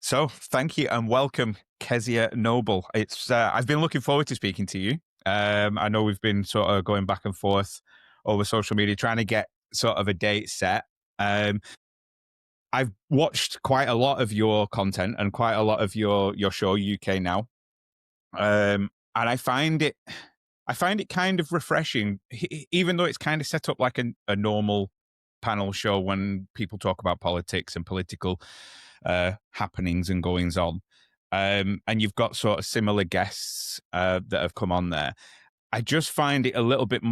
So, thank you and welcome, Kezia Noble. It's I've been looking forward to speaking to you. I know we've been sort of going back and forth over social media, trying to get sort of a date set. Um, I've watched quite a lot of your content and quite a lot of your show, UK Now, and I find it kind of refreshing, even though it's kind of set up like a normal panel show when people talk about politics and political happenings and goings on. And you've got sort of similar guests that have come on there. I just find it a little bit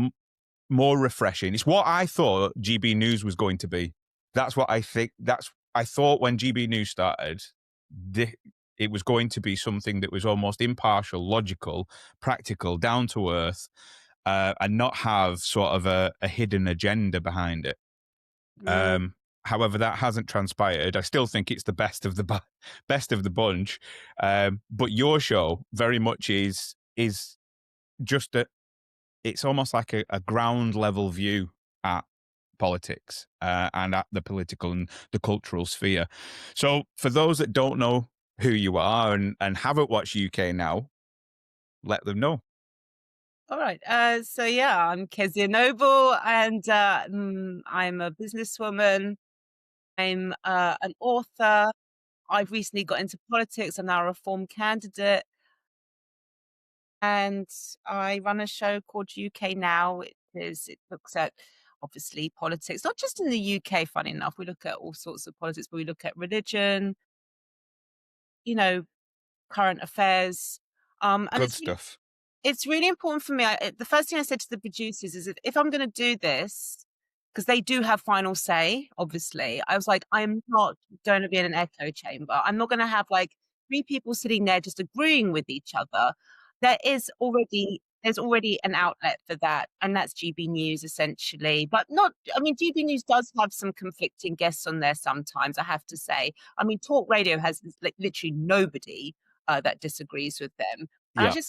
more refreshing. It's what I thought GB News was going to be. That's what I think. I thought when GB News started, it was going to be something that was almost impartial, logical, practical, down to earth, and not have sort of a hidden agenda behind it. Mm. However, that hasn't transpired. I still think it's the best of the bunch. But your show very much is just it's almost like a ground level view at politics and at the political and the cultural sphere. So for those that don't know who you are and haven't watched UK Now, let them know. All right. So yeah, I'm Kezia Noble, and I'm a businesswoman. I'm an author. I've recently got into politics. I'm now a reform candidate, and I run a show called UK Now. It looks at obviously politics, not just in the UK. Funny enough, we look at all sorts of politics, but we look at religion, you know, current affairs, and Good stuff. it's really important for me. The first thing I said to the producers is if I'm going to do this, because they do have final say, obviously, I was like, I'm not going to be in an echo chamber. I'm not going to have like three people sitting there just agreeing with each other. There's already an outlet for that, and that's GB News essentially. But not, I mean, GB News does have some conflicting guests on there sometimes, I have to say. I mean, Talk Radio has like literally nobody that disagrees with them. And Yeah.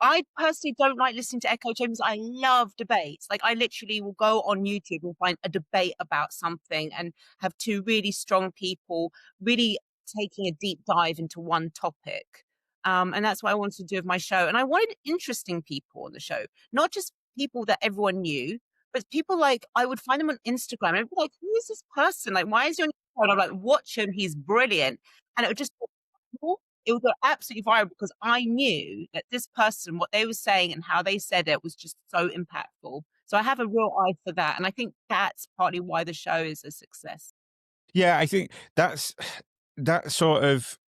I personally don't like listening to echo chambers. I love debates. Like I literally will go on YouTube and find a debate about something and have two really strong people really taking a deep dive into one topic. And that's what I wanted to do with my show. And I wanted interesting people on the show, not just people that everyone knew, but people like I would find them on Instagram and I'd be like, who is this person? Like, why is he on Instagram? And I'm like, watch him, he's brilliant. And it would just it would go absolutely viral because I knew that this person, what they were saying and how they said it was just so impactful. So I have a real eye for that. And I think that's partly why the show is a success. Yeah, I think that sort of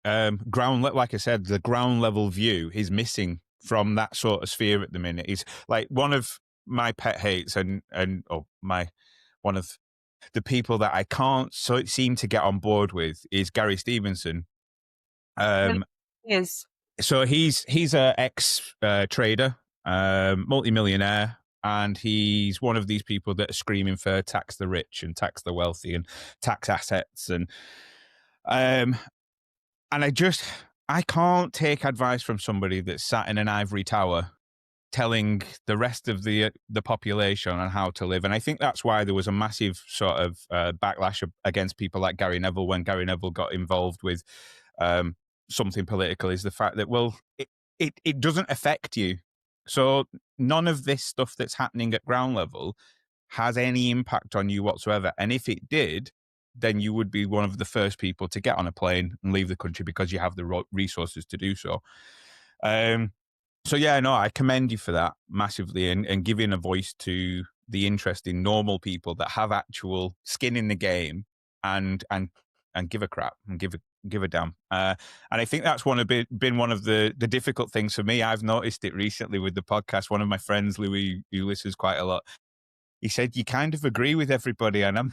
like I said, the ground level view is missing from that sort of sphere at the minute. Is like one of my pet hates and my one of the people that I can't seem to get on board with is Gary Stevenson. It Um, is. so he's a ex trader, multimillionaire, and he's one of these people that are screaming for tax the rich and tax the wealthy and tax assets um and I can't take advice from somebody that's sat in an ivory tower telling the rest of the population on how to live. And I think that's why there was a massive sort of backlash against people like Gary Neville when Gary Neville got involved with um, something political. Is the fact that it doesn't affect you, so none of this stuff that's happening at ground level has any impact on you whatsoever. And if it did, then you would be one of the first people to get on a plane and leave the country because you have the resources to do so. Um, so yeah, no, I commend you for that massively and giving a voice to the interesting normal people that have actual skin in the game and give a crap and give a damn. And I think that's been one of the difficult things for me. I've noticed it recently with the podcast. One of my friends, Louis, who listens quite a lot, he said you kind of agree with everybody, and I'm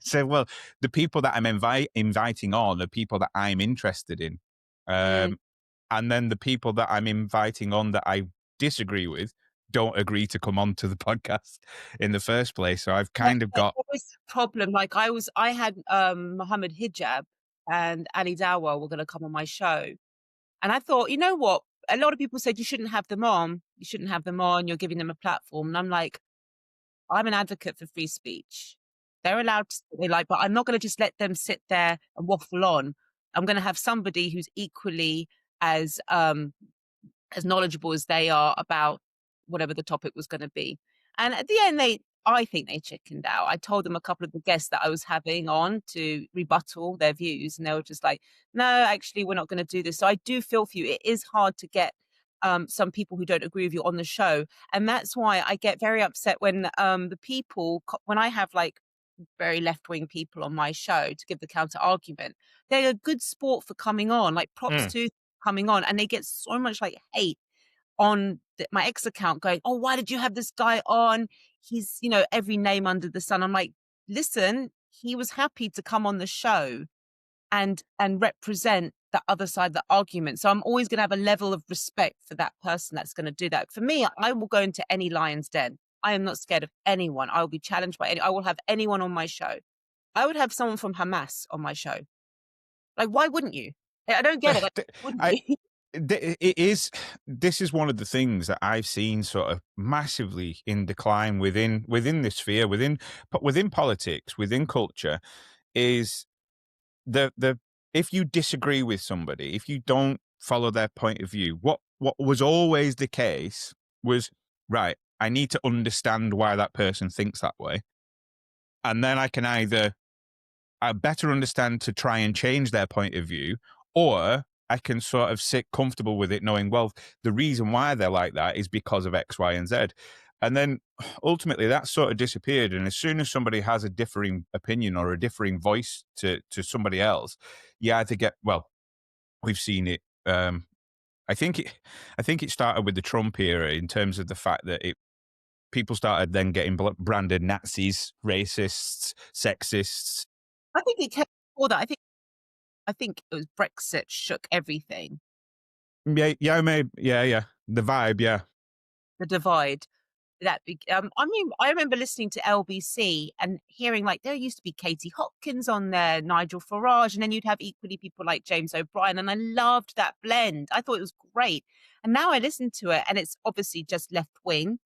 so well. The people that I'm inviting on are people that I'm interested in. Mm. Um, and then the people that I'm inviting on that I disagree with don't agree to come on to the podcast in the first place. So I've Yeah, kind of there's got, always a problem. Like I had Muhammad Hijab and Ali Dawah were going to come on my show. And I thought, you know what? A lot of people said you shouldn't have them on. You shouldn't have them on. You're giving them a platform. And I'm like, I'm an advocate for free speech. They're allowed to say what they like, but I'm not going to just let them sit there and waffle on. I'm going to have somebody who's equally as knowledgeable as they are about whatever the topic was going to be. And at the end, I think they chickened out. I told them a couple of the guests that I was having on to rebuttal their views, and they were just like, "No, actually, we're not going to do this." So I do feel for you. It is hard to get some people who don't agree with you on the show, and that's why I get very upset when the people when I have like very left wing people on my show to give the counter argument. They're a good sport for coming on, like props Mm. to coming on, and they get so much like hate on my ex account going, "Oh, why did you have this guy on? He's, every name under the sun." I'm like, listen, he was happy to come on the show and represent the other side of the argument. So I'm always going to have a level of respect for that person that's going to do that. For me, I will go into any lion's den. I am not scared of anyone. I will be challenged by I will have anyone on my show. I would have someone from Hamas on my show. Like, why wouldn't you? I don't get it. Like, wouldn't I, you? it is. This is one of the things that I've seen sort of massively in decline within the sphere, within politics, within culture, is the if you disagree with somebody, if you don't follow their point of view, what was always the case was, right, I need to understand why that person thinks that way, and then I better understand to try and change their point of view, or I can sort of sit comfortable with it knowing, well, the reason why they're like that is because of X, Y, and Z. And then ultimately that sort of disappeared. And as soon as somebody has a differing opinion or a differing voice to somebody else, you either get, well, we've seen it. I think it started with the Trump era in terms of the fact that people started then getting branded Nazis, racists, sexists. I think it came before that. I think it was Brexit shook everything. Yeah, maybe, yeah. The vibe, yeah. The divide. I mean, I remember listening to LBC and hearing like there used to be Katie Hopkins on there, Nigel Farage, and then you'd have equally people like James O'Brien, and I loved that blend. I thought it was great. And now I listen to it, and it's obviously just left wing.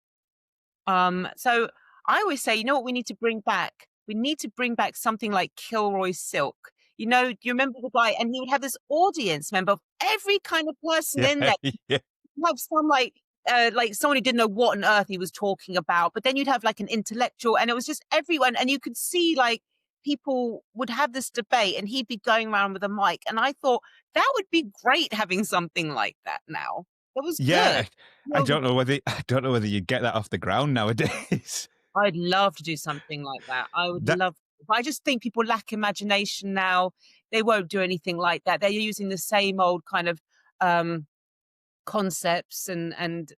So I always say, you know what we need to bring back? We need to bring back something like Kilroy Silk. You remember the guy, and he would have this audience member of every kind of person Yeah, in there. yeah. You have some like someone who didn't know what on earth he was talking about, but then you'd have like an intellectual, and it was just everyone, and you could see like people would have this debate, and he'd be going around with a mic, and I thought that would be great having something like that now. It was Yeah, good. I No, don't know whether you get that off the ground nowadays. I'd love to do something like that. I would That love, but I just think people lack imagination now. They won't do anything like that. They're using the same old kind of um concepts and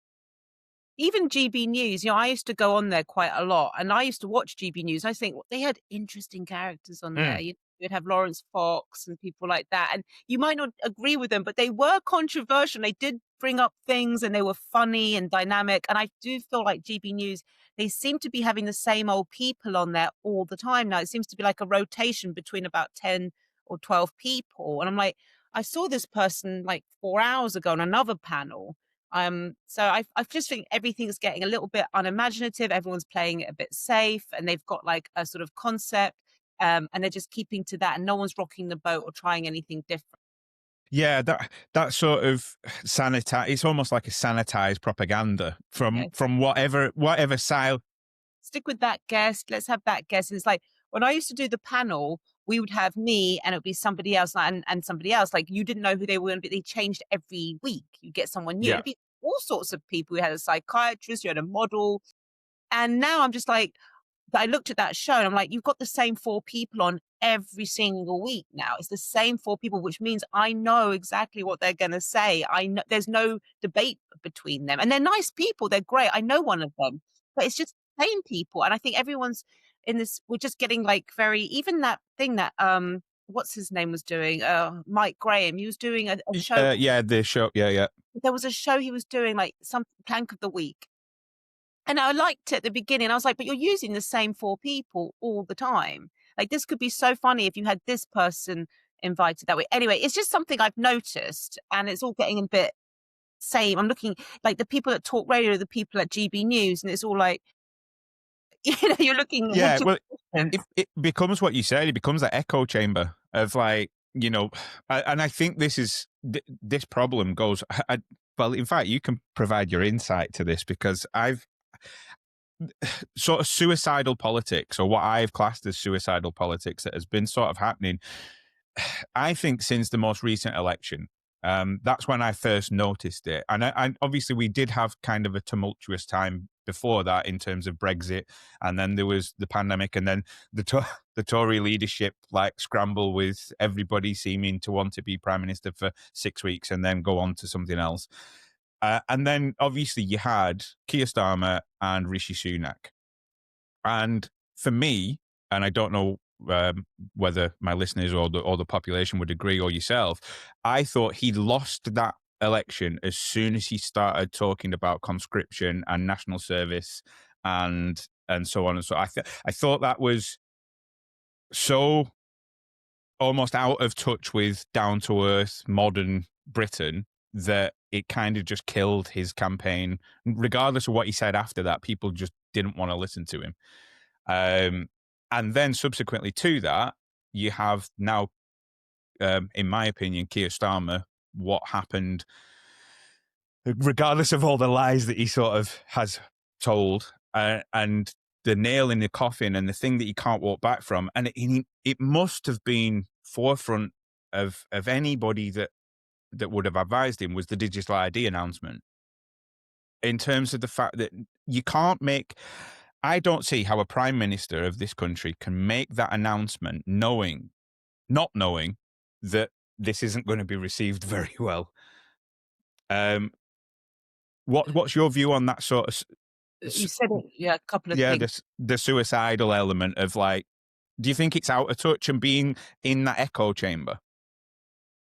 even GB News. I used to go on there quite a lot, and I used to watch GB News. I think they had interesting characters on there. mm, You'd have Lawrence Fox and people like that, and you might not agree with them, but they were controversial. They did bring up things, and they were funny and dynamic. And I do feel like GB News, they seem to be having the same old people on there all the time now. It seems to be like a rotation between about 10 or 12 people, and I'm like, I saw this person like 4 hours ago on another panel. So I just think everything's getting a little bit unimaginative. Everyone's playing it a bit safe, and they've got like a sort of concept, and they're just keeping to that, and no one's rocking the boat or trying anything different. yeah, that sort of sanitize. It's almost like a sanitized propaganda Yeah. from whatever style. Stick with that guest. Let's have that guest. And it's like when I used to do the panel, we would have me and it would be somebody else and somebody else. Like you didn't know who they were going to be. They changed every week. You get someone new. Yeah, It'd be all sorts of people. We had a psychiatrist, you had a model. And now I'm just like, I looked at that show and I'm like, you've got the same four people on every single week now. It's the same four people, which means I know exactly what they're going to say. I know there's no debate between them. And they're nice people. They're great. I know one of them, but it's just the same people. And I think everyone's in this, we're just getting like very, even that thing that, what's his name was doing, Mike Graham, he was doing a show. yeah, the show, yeah. There was a show he was doing like some plank of the week. And I liked it at the beginning. I was like, but you're using the same four people all the time. Like this could be so funny if you had this person invited that way. Anyway, it's just something I've noticed, and it's all getting a bit same. I'm looking like the people at Talk Radio, the people at GB News, and it's all like, you're looking. Yeah, well, it becomes what you said. It becomes that echo chamber of like, you know, and I think this problem goes. Well, in fact, you can provide your insight to this, because I've sort of suicidal politics, or what I've classed as suicidal politics, that has been sort of happening, I think, since the most recent election. That's when I first noticed it. And obviously we did have kind of a tumultuous time before that in terms of Brexit. And then there was the pandemic, and then the Tory leadership like scramble with everybody seeming to want to be prime minister for 6 weeks and then go on to something else. And then obviously you had Keir Starmer and Rishi Sunak. And for me, and I don't know whether my listeners or the population would agree, or yourself, I thought he lost that election as soon as he started talking about conscription and national service and so on and so. I thought that was so almost out of touch with down to earth modern Britain that it kind of just killed his campaign. Regardless of what he said after that, people just didn't want to listen to him. And then subsequently to that, you have now, in my opinion, Keir Starmer, what happened, regardless of all the lies that he sort of has told, and the nail in the coffin and the thing that he can't walk back from. And it must have been forefront of anybody that would have advised him, was the digital ID announcement. In terms of the fact that you can't make, I don't see how a prime minister of this country can make that announcement not knowing that this isn't going to be received very well. What's your view on that sort of? You said it, yeah, a couple of things. The suicidal element of, like, do you think it's out of touch and being in that echo chamber?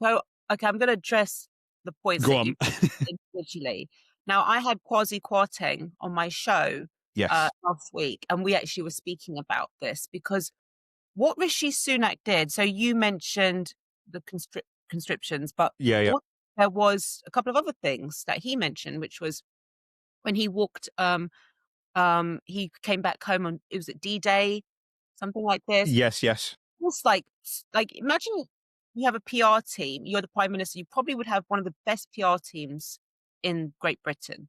So, okay, I'm going to address the points Go that on. you individually. Now, I had Kwasi Kwarteng on my show Yes. last week, and we actually were speaking about this, because what Rishi Sunak did, so you mentioned the conscriptions, but Yeah. there was a couple of other things that he mentioned, which was when he walked, he came back home on, it was at D-Day, something like this. Yes. It's like imagine you have a PR team, you're the prime minister, you probably would have one of the best PR teams in Great Britain.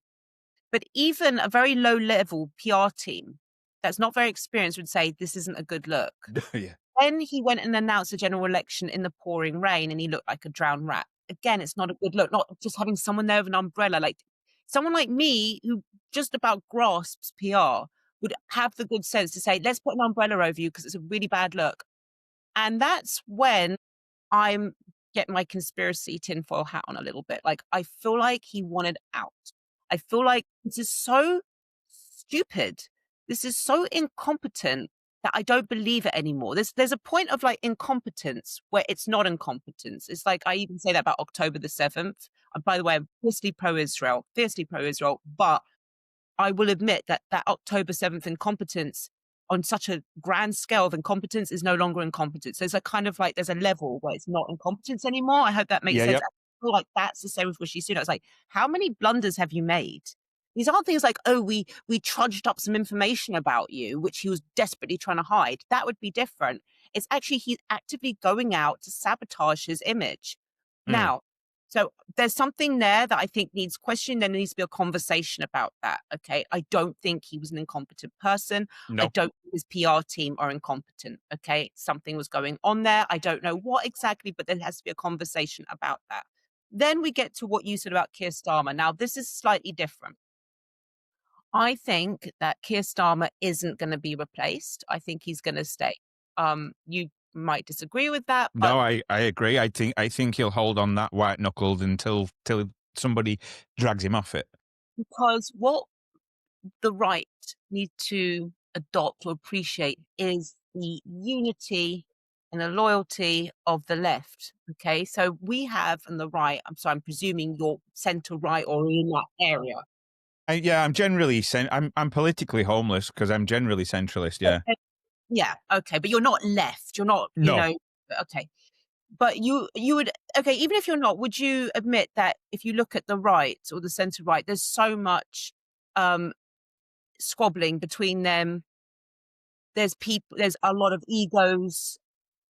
But even a very low level PR team that's not very experienced would say this isn't a good look. Yeah. Then he went and announced a general election in the pouring rain, and he looked like a drowned rat. Again, it's not a good look. Not just having someone there with an umbrella, like someone like me who just about grasps PR would have the good sense to say, let's put an umbrella over you because it's a really bad look. And that's when I'm getting my conspiracy tinfoil hat on a little bit. Like, I feel like he wanted out. I feel like this is so stupid. This is so incompetent that I don't believe it anymore. There's a point of like incompetence where it's not incompetence. It's like, I even say that about October the 7th. By the way, I'm fiercely pro-Israel, but I will admit that October 7th incompetence on such a grand scale of incompetence is no longer incompetence. There's a kind of like, there's a level where it's not incompetence anymore. I hope that makes sense. Yep. I feel like that's the same with Rishi Sunak. It's like, how many blunders have you made? These aren't things like, oh, we trudged up some information about you, which he was desperately trying to hide. That would be different. It's actually, he's actively going out to sabotage his image. Now, so there's something there that I think needs questioning. There needs to be a conversation about that. Okay. I don't think he was an incompetent person. No. I don't think his PR team are incompetent. Okay. Something was going on there. I don't know what exactly, but there has to be a conversation about that. Then we get to what you said about Keir Starmer. Now, this is slightly different. I think that Keir Starmer isn't going to be replaced. I think he's going to stay. You might disagree with that. But No, I agree. I think he'll hold on that white knuckled until somebody drags him off it. Because what the right need to adopt or appreciate is the unity and the loyalty of the left. Okay, so we have on the right, I'm presuming you're centre right or in that area. I'm generally I'm politically homeless because I'm generally centralist. Yeah. Yeah. Okay, but you're not left. You're not. No. You know. Okay. But you would, okay, even if you're not, would you admit that if you look at the right or the centre right, there's so much squabbling between them. There's a lot of egos.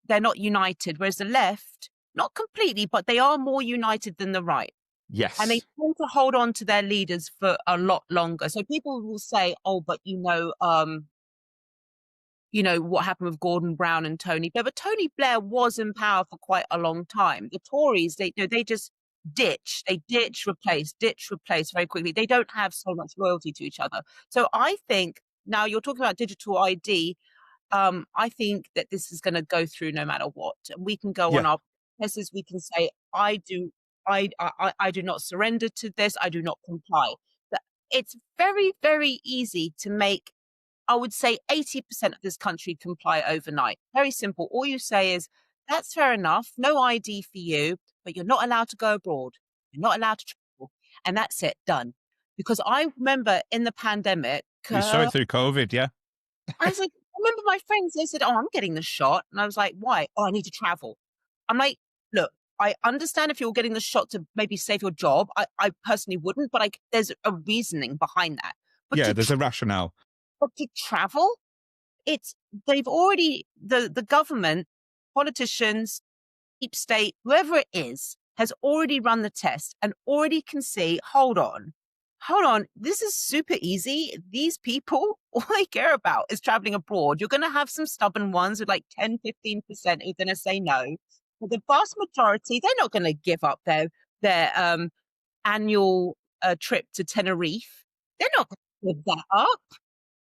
They're not united. Whereas the left, not completely, but they are more united than the right. And they Yes. tend to hold on to their leaders for a lot longer. So people will say, "Oh, but what happened with Gordon Brown and Tony Blair?" But Tony Blair was in power for quite a long time. The Tories, they just ditch, replace very quickly. They don't have so much loyalty to each other. So I think now you're talking about digital ID. I think that this is going to go through no matter what. We can go on Yeah. our processes. We can say, I do not surrender to this. I do not comply. It's very, very easy to make, I would say, 80% of this country comply overnight. Very simple. All you say is, that's fair enough. No ID for you, but you're not allowed to go abroad. You're not allowed to travel. And that's it, done. Because I remember in the pandemic, We saw it through COVID. Yeah. I was like, I remember my friends, they said, "Oh, I'm getting the shot." And I was like, "Why?" "Oh, I need to travel." I'm like, "Look, I understand if you're getting the shot to maybe save your job. I personally wouldn't, but there's a reasoning behind that. But Yeah. to There's a rationale. travel, it's they've already the government, politicians, deep state, whoever it is, has already run the test and already can see, hold on, this is super easy. These people, all they care about is traveling abroad. You're going to have some stubborn ones with like 10, 15% who are going to say no. But the vast majority, they're not going to give up their annual trip to Tenerife. They're not going to give that up.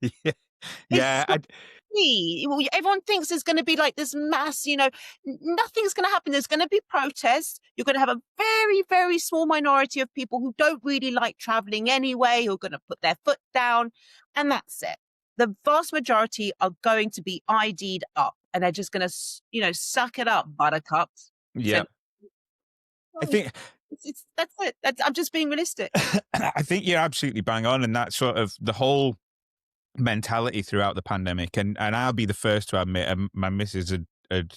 Yeah. It's Yeah. so easy. Well, everyone thinks there's going to be like this mass, nothing's going to happen. There's going to be protests. You're going to have a very, very small minority of people who don't really like traveling anyway, who are going to put their foot down, and that's it. The vast majority are going to be ID'd up, and they're just going to, suck it up, buttercups. Yeah. So, I sorry, think that's it. I'm just being realistic. I think you're absolutely bang on, and that's sort of the whole mentality throughout the pandemic. And I'll be the first to admit, my missus had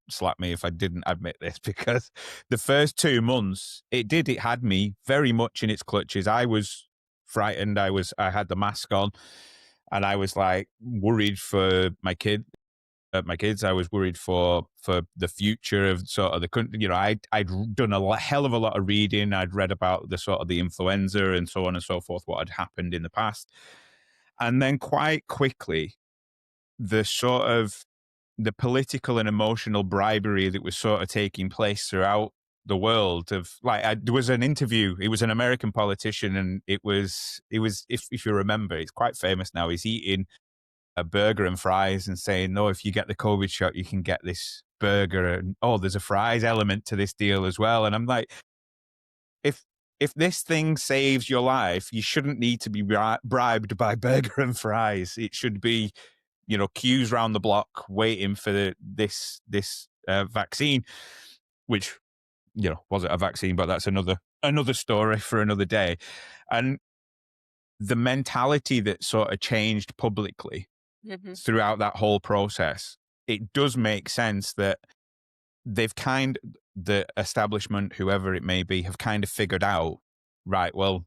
slap me if I didn't admit this, because the first 2 months it had me very much in its clutches. I was frightened. I had the mask on, and I was like worried for my kids. I was worried for the future of sort of the country. I'd done a hell of a lot of reading. I'd read about the sort of the influenza and so on and so forth, what had happened in the past. And then quite quickly, the sort of the political and emotional bribery that was sort of taking place throughout the world of there was an interview. It was an American politician, and it was if you remember, it's quite famous now. He's eating a burger and fries and saying, "No, if you get the COVID shot, you can get this burger, and oh, there's a fries element to this deal as well." And I'm like, if this thing saves your life, you shouldn't need to be bribed by burger and fries. It should be, queues round the block waiting for this vaccine, which wasn't a vaccine, but that's another story for another day. And the mentality that sort of changed publicly Hmm. throughout that whole process, it does make sense that the establishment, whoever it may be, have kind of figured out, right, well,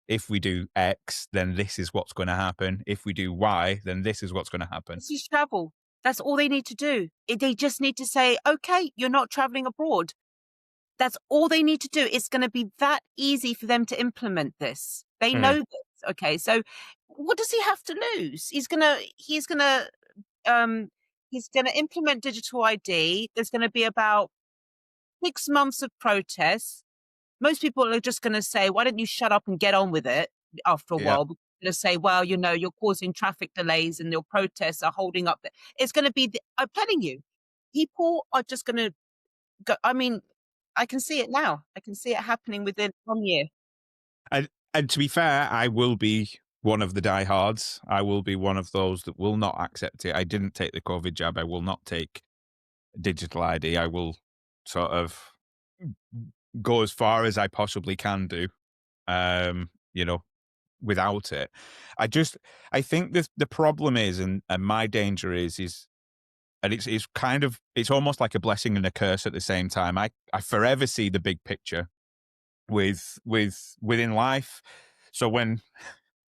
if we do X, then this is what's going to happen. If we do Y, then this is what's going to happen. This is travel. That's all they need to do. They just need to say, "Okay, you're not traveling abroad." That's all they need to do. It's going to be that easy for them to implement this. They know Mm. this. Okay, so what does he have to lose? Um he's gonna implement digital ID. There's going to be about 6 months of protests. Most people are just going to say, "Why don't you shut up and get on with it?" After a Yeah. while, they're going to say, "Well, you're causing traffic delays and your protests are holding up." It's going to be, I'm telling you, people are just going to go. I mean, I can see it now. I can see it happening within 1 year. And to be fair, I will be one of the diehards. I will be one of those that will not accept it. I didn't take the COVID jab. I will not take digital ID. I will sort of go as far as I possibly can do, um, you know, without it. I think the problem is, and my danger is, and it's kind of, it's almost like a blessing and a curse at the same time. I forever see the big picture within life. So when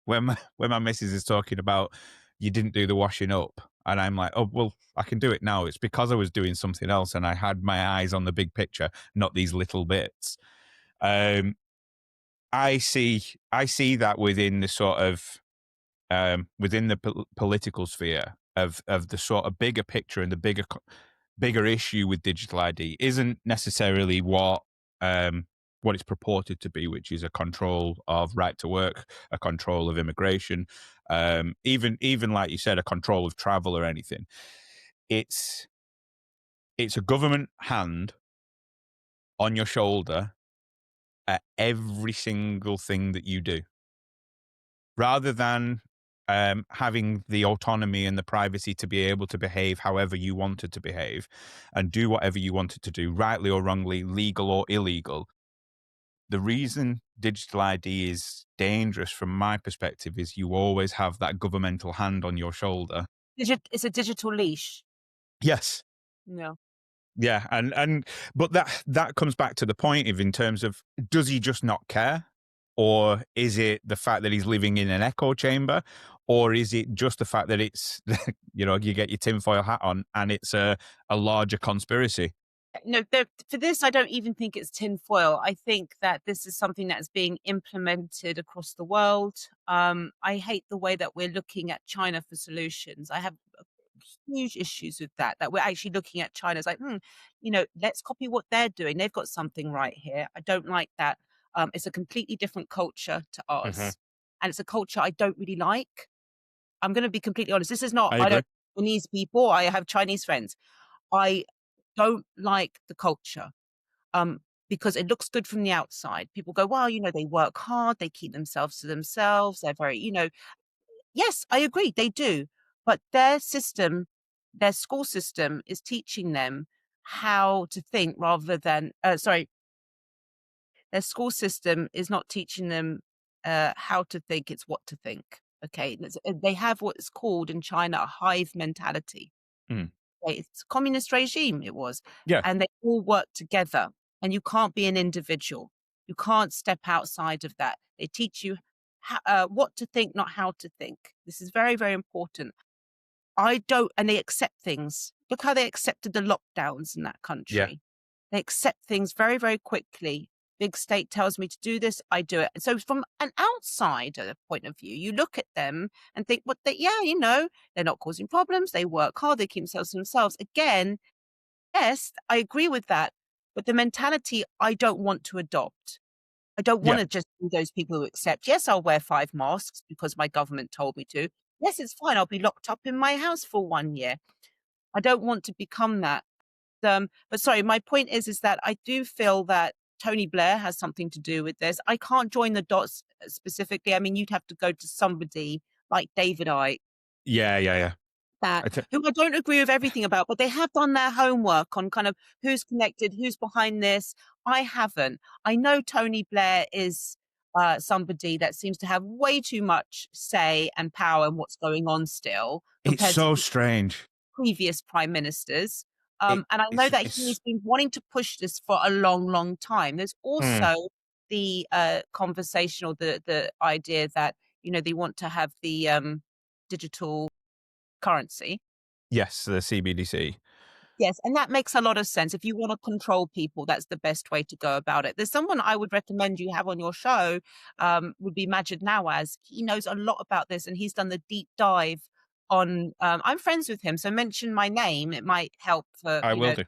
my missus is talking about, you didn't do the washing up, And I'm like, oh, well, I can do it now. It's because I was doing something else and I had my eyes on the big picture, not these little bits. Um, I see that within the sort of within the political sphere of the sort of bigger picture and the bigger issue with digital ID isn't necessarily what it's purported to be, which is a control of right to work, a control of immigration, even like you said, a control of travel or anything. It's it's a government hand on your shoulder at every single thing that you do, rather than having the autonomy and the privacy to be able to behave however you wanted to behave and do whatever you wanted to do, rightly or wrongly, legal or illegal. The reason digital ID is dangerous from my perspective is you always have that governmental hand on your shoulder. It's a digital leash. Yes. No. Yeah, and but that comes back to the point of in terms of, does he just not care? Or is it the fact that he's living in an echo chamber? Or is it just the fact that it's, you get your tinfoil hat on and it's a larger conspiracy? No, for this, I don't even think it's tinfoil. I think that this is something that is being implemented across the world. I hate the way that we're looking at China for solutions. I have huge issues with that, that we're actually looking at China as like, let's copy what they're doing. They've got something right here. I don't like that. It's a completely different culture to Hmm. ours. And it's a culture I don't really like. I'm going to be completely honest. This is not, I I agree. don't Chinese people. I have Chinese friends. I don't like the culture, because it looks good from the outside. People go, well, they work hard, they keep themselves to themselves, they're very, yes, I agree, they do. But their system, their school system is teaching them how to think rather than, sorry, their school system is not teaching them how to think, it's what to think. Okay. They have what's called in China a hive mentality. Mm. It's a communist regime, it was, Yeah, and they all work together, and you can't be an individual. You can't step outside of that. They teach you what to think, not how to think. This is very, very important. I don't and they accept things. Look how they accepted the lockdowns in that yeah, country. They accept things very, very quickly. Big state tells me to do this, I do it. So from an outsider point of view, you look at them and think, "What? Yeah, they're not causing problems. They work hard. They keep themselves to themselves." Again, yes, I agree with that, but the mentality I don't want to adopt. I don't yeah. want to just be those people who accept. Yes, I'll wear 5 masks because my government told me to. Yes, it's fine. I'll be locked up in my house for 1 year. I don't want to become that. But sorry, my point is that I do feel that Tony Blair has something to do with this. I can't join the dots specifically. I mean, you'd have to go to somebody like David Icke, Yeah, yeah, yeah. that I t- who I don't agree with everything about, but they have done their homework on kind of who's connected, who's behind this. I haven't. I know Tony Blair is somebody that seems to have way too much say and power in what's going on still it's compared to so strange. previous prime ministers. It, And I know that he's it's been wanting to push this for a long, long time. There's mm, also the conversation or the idea that they want to have the digital currency. yes, the CBDC. Yes, and that makes a lot of sense. If you want to control people, that's the best way to go about it. There's someone I would recommend you have on your show, would be Majid Nawaz. He knows a lot about this and he's done the deep dive on I'm friends with him, so mention my name. It might help for, I will do.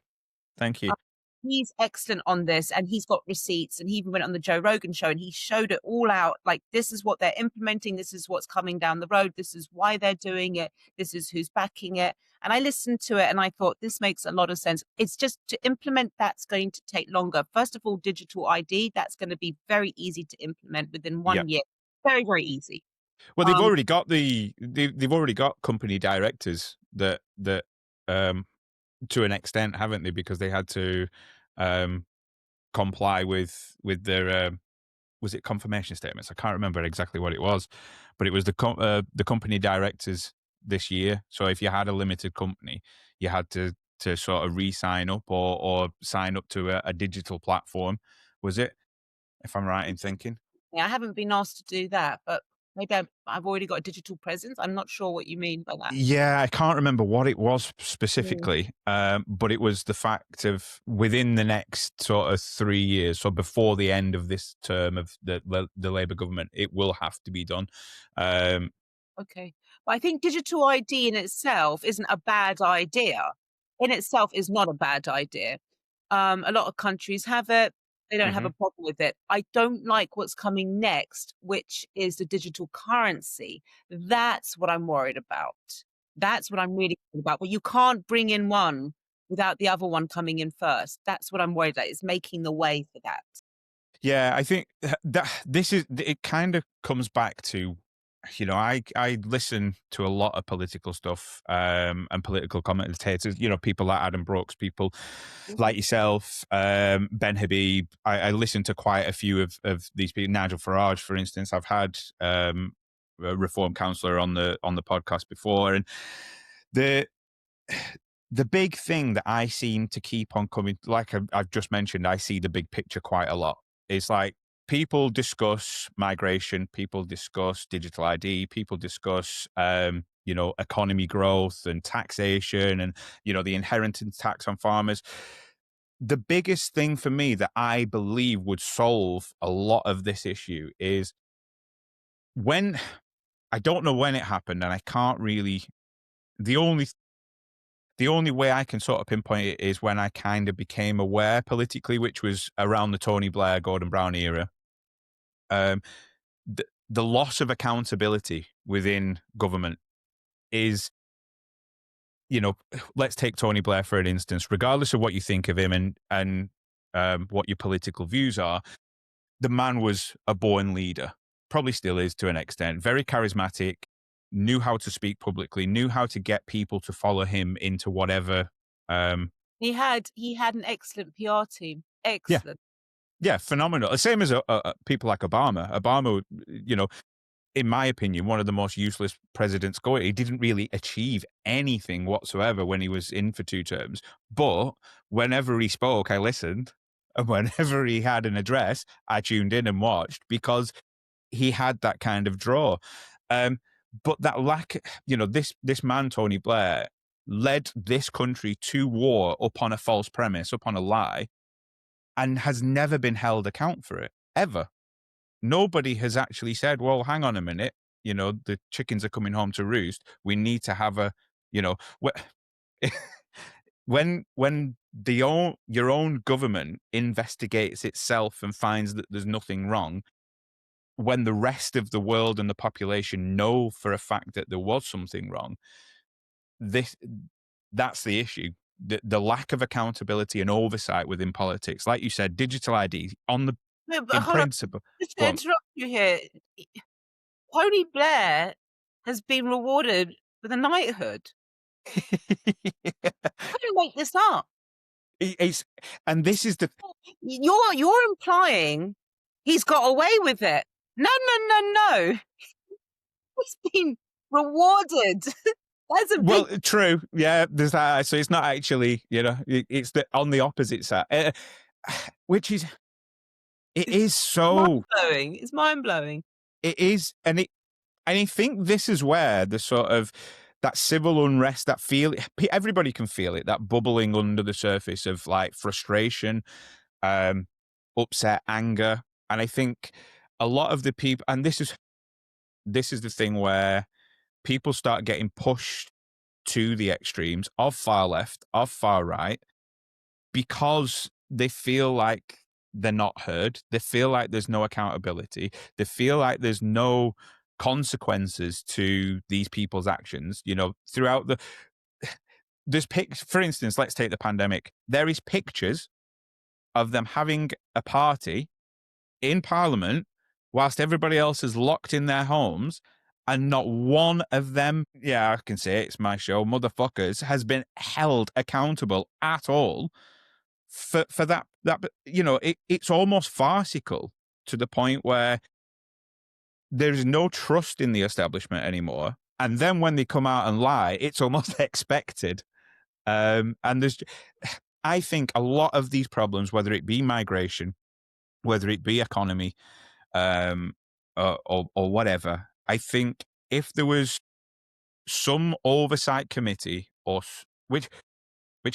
Thank you. uh, he's excellent on this and he's got receipts and he even went on the Joe Rogan show and he showed it all out. Like, this is what they're implementing. This is what's coming down the road. This is why they're doing it. This is who's backing it. And I listened to it and I thought this makes a lot of sense. It's just to implement that's going to take longer. First of all, digital ID, that's going to be very easy to implement within Yeah. 1 year. Very, very easy. Well, Um, they've already got company directors that to an extent, haven't they? Because they had to um, comply with their was it confirmation statements? I can't remember exactly what it was, but it was the company directors this year. So if you had a limited company, you had to sort of re-sign up or sign up to a digital platform. Was it? If I'm right in thinking. yeah, I haven't been asked to do that, but Maybe I've already got a digital presence. I'm not sure what you mean by that. Yeah, I can't remember what it was Mm. specifically, but it was the fact of within the next sort of 3 years, so before the end of this term of the Labour government, it will have to be done. Um, Okay. But I think digital ID in itself isn't a bad idea. In itself is not a bad idea. A lot of countries have it. They don't have mhm. a problem with it. I don't like what's coming next, which is the digital currency. That's what I'm worried about. That's what I'm really worried about. But you can't bring in one without the other one coming in first. That's what I'm worried about. It's making the way for that. Yeah, I think that this is it. Kind of comes back to, I listen to a lot of political stuff, and political commentators. People like Adam Brooks, people Mhm. like yourself, Ben Habib. I listen to quite a few of these people. Nigel Farage, for instance. I've had a Reform councillor on the podcast before, and the the big thing that I seem to keep on coming, like I've just mentioned, I see the big picture quite a lot. It's like people discuss migration, people discuss digital ID, people discuss, economy growth and taxation and, the inheritance tax on farmers. The biggest thing for me that I believe would solve a lot of this issue is when I don't know when it happened and I can't really, the only the only way I can sort of pinpoint it is when I kind of became aware politically, which was around the Tony Blair, Gordon Brown era. Um, the loss of accountability within government is, let's take Tony Blair for an instance. Regardless of what you think of him and what your political views are, the man was a born leader, probably still is to an extent, very charismatic, knew how to speak publicly, knew how to get people to follow him into whatever. He had an excellent PR team. Yeah, Excellent. yeah, phenomenal. The same as people like Obama. Obama, in my opinion, one of the most useless presidents going. He didn't really achieve anything whatsoever when he was in for 2 terms. But whenever he spoke, I listened. And whenever he had an address, I tuned in and watched because he had that kind of draw. But that lack, this man, Tony Blair, led this country to war upon a false premise, upon a lie, and has never been held account for it, ever. Nobody has actually said, well, hang on a minute, the chickens are coming home to roost. We need to have a, you know, when your own government investigates itself and finds that there's nothing wrong, when the rest of the world and the population know for a fact that there was something wrong, this that's the issue. The lack of accountability and oversight within politics. Like you said, digital ID No, but in hold on. principle. Just Go to on. interrupt you here, Tony Blair has been rewarded with a knighthood. I didn't make this up. It's, and this is the You're implying he's got away with it. No, no, no, no. He's been rewarded. That's a well, big true. Yeah, there's that. So it's not actually, it's on the opposite side, which is it is so mind-blowing. It's mind-blowing. it is, and I think this is where the sort of that civil unrest, that everybody can feel it, that bubbling under the surface of like frustration, upset, anger, and I think a lot of the people, and this is the thing where people start getting pushed to the extremes of far left, of far right, because they feel like they're not heard. They feel like there's no accountability. They feel like there's no consequences to these people's actions. Throughout there's for instance, let's take the pandemic. There is pictures of them having a party in Parliament whilst everybody else is locked in their homes, and not one of them, yeah, I can say it's my show, motherfuckers, has been held accountable at all for that. It's almost farcical to the point where there's no trust in the establishment anymore. And then when they come out and lie, it's almost expected. And I think a lot of these problems, whether it be migration, whether it be economy, or whatever, I think if there was some oversight committee, which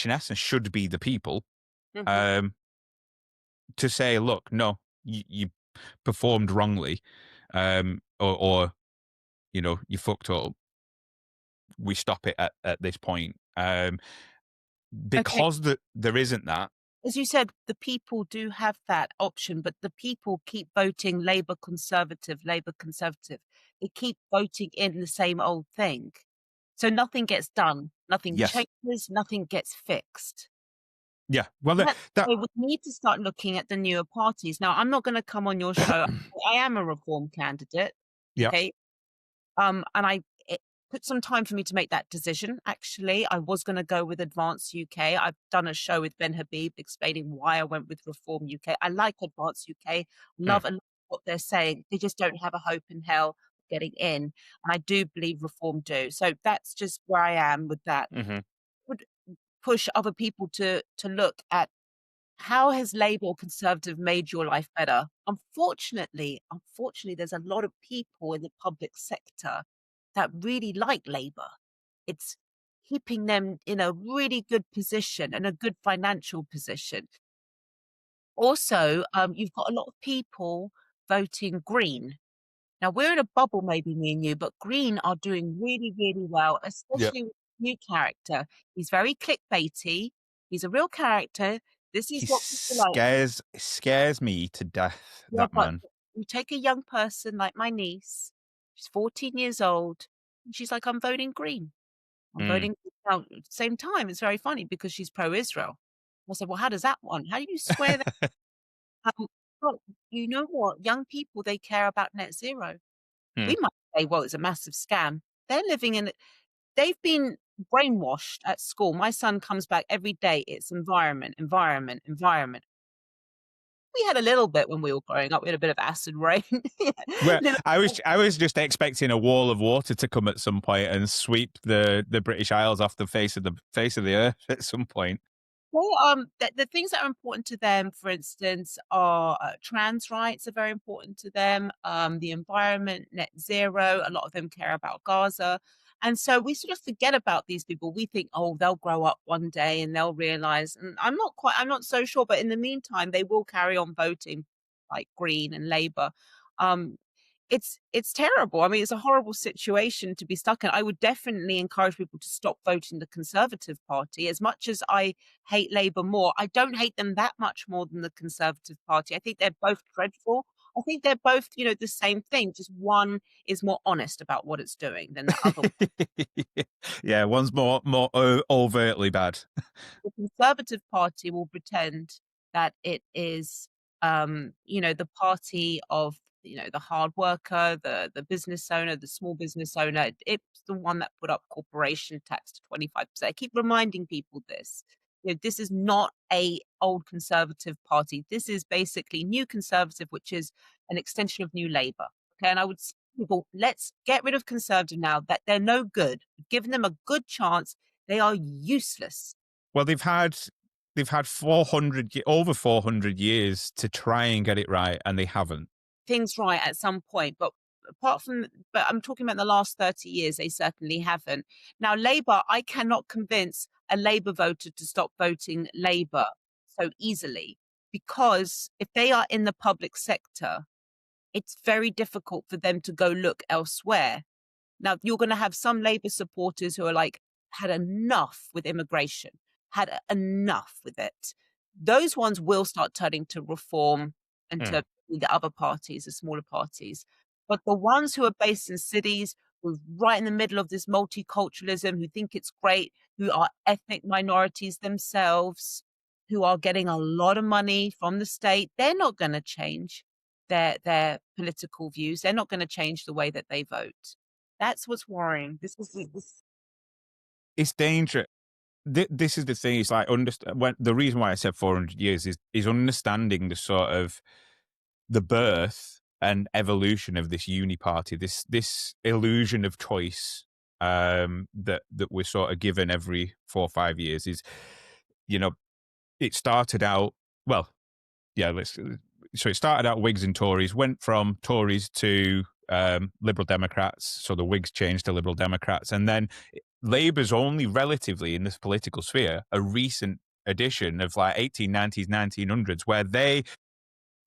in essence should be the people, Mhm. um, to say, look, no, you performed wrongly, or you fucked up. We stop it at this point, Okay. because there isn't that. As you said, the people do have that option, but the people keep voting Labour Conservative, Labour Conservative. They keep voting in the same old thing. So nothing gets done, nothing Yes, changes, nothing gets fixed. yeah. Well, That's that why we need to start looking at the newer parties. Now, I'm not gonna come on your show. I am a reform candidate, yeah. okay? And it took some time for me to make that decision. Actually, I was going to go with Advance UK. I've done a show with Ben Habib explaining why I went with Reform UK. I like Advance UK, Mm, love a lot what they're saying. They just don't have a hope in hell getting in. And I do believe Reform do. So that's just where I am with that. hmm Would push other people to look at how has Labour or Conservative made your life better? Unfortunately, there's a lot of people in the public sector that really like Labour. It's keeping them in a really good position and a good financial position. Also, you've got a lot of people voting Green. Now we're in a bubble, maybe me and you, but Green are doing really, really well, Yeah. especially with the new character. He's very clickbaity. He's a real character. This is He what people like. scares me to death, Yeah, that but man. you take a young person like my niece, she's 14 years old, and she's like, "I'm voting Green. I'm Mm. voting." Now, at the same time, it's very funny because she's pro-Israel. I said, "Well, how does that one? How do you square that?" Um, well, you know what? Young people, they care about net zero. Mm. We might say, "Well, it's a massive scam." They're living in it. They've been brainwashed at school. My son comes back every day, it's environment, environment, environment. We had a little bit when we were growing up. We had a bit of acid rain. Well, Little I was just expecting a wall of water to come at some point and sweep the British Isles off the face of the earth at some point. Well, the things that are important to them, for instance, are trans rights are very important to them. The environment, net zero. A lot of them care about Gaza, and so we sort of forget about these people. We think, oh, they'll grow up one day and they'll realize. And I'm not so sure. But in the meantime, they will carry on voting like Green and Labour. Um, it's terrible. I mean, it's a horrible situation to be stuck in. I would definitely encourage people to stop voting the Conservative Party. As much as I hate Labour more, I don't hate them that much more than the Conservative Party. I think they're both dreadful. I think they're both, the same thing. Just one is more honest about what it's doing than the other. Yeah, one's more overtly bad. The Conservative Party will pretend that it is, the party of, the hard worker, the business owner, the small business owner. It's the one that put up corporation tax to 25%. I keep reminding people this. This is not a old Conservative party. This is basically New Conservative, which is an extension of New Labour. Okay, and I would say to people, let's get rid of Conservative now. That they're no good. We've given them a good chance. They are useless. Well, they've had over 400 years to try and get it right, and they haven't. Things right at some point, but but I'm talking about the last 30 years, they certainly haven't. Now, Labour, I cannot convince a Labour voter to stop voting Labour so easily, because if they are in the public sector, it's very difficult for them to go look elsewhere. Now, you're gonna have some Labour supporters who are like, "Had enough with immigration, had enough with it." Those ones will start turning to Reform and Mm. to the other parties, the smaller parties. But the ones who are based in cities, who are right in the middle of this multiculturalism, who think it's great, who are ethnic minorities themselves, who are getting a lot of money from the state, they're not gonna change their political views. They're not gonna change the way that they vote. That's what's worrying. This. It's dangerous. This is the thing. It's like the reason why I said 400 years is understanding the sort of the birth and evolution of this uni party, this illusion of choice, that we're sort of given every 4 or 5 years. Is you know it started out well, yeah. So it started out Whigs and Tories, went from Tories to Liberal Democrats. So the Whigs changed to Liberal Democrats. And then Labour's only relatively in this political sphere a recent addition of like 1890s, 1900s, where they